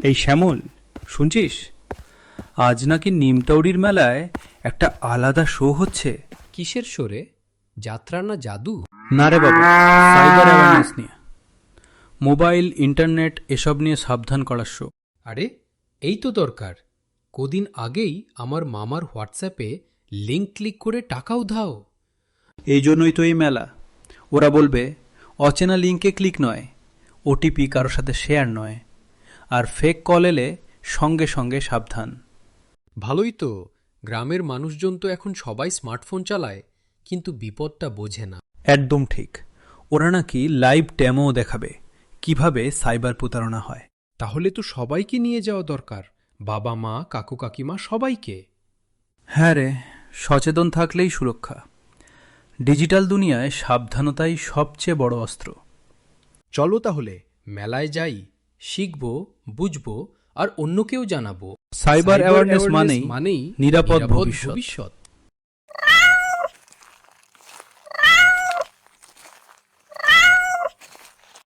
এই শ্যামল, শুনছিস? আজ নাকি নিমতৌড়ির মেলায় একটা আলাদা শো হচ্ছে। কিসের শোরে? যাত্রা না জাদু? না রে বাবা, সাইবার অ্যাওয়ারনেস নিয়ে, মোবাইল, ইন্টারনেট এসব নিয়ে সাবধান করার শো। আরে এই তো দরকার। কদিন আগেই আমার মামার হোয়াটসঅ্যাপে লিঙ্ক ক্লিক করে টাকা উধাও। এই জন্যই তো এই মেলা। ওরা বলবে অচেনা লিঙ্কে ক্লিক নয়, ওটিপি কারোর সাথে শেয়ার নয়, আর ফেক কল এলে সঙ্গে সঙ্গে সাবধান। ভালোই তো, গ্রামের মানুষজন তো এখন সবাই স্মার্টফোন চালায়, কিন্তু বিপদটা বোঝে না। একদম ঠিক। ওরা নাকি লাইভ ডেমোও দেখাবে কিভাবে সাইবার প্রতারণা হয়। তাহলে তো সবাইকে নিয়ে যাওয়া দরকার, বাবা মা কাকু কাকিমা সবাইকে। হ্যাঁ রে, সচেতন থাকলেই সুরক্ষা। ডিজিটাল দুনিয়ায় সাবধানতাই সবচেয়ে বড় অস্ত্র। চলো তাহলে মেলায় যাই, শিখব, বুঝব আর অন্যকেও জানাবো। সাইবার অ্যাওয়ারনেস মানেই নিরাপদ ভবিষ্যৎ। ভবিষ্যৎ।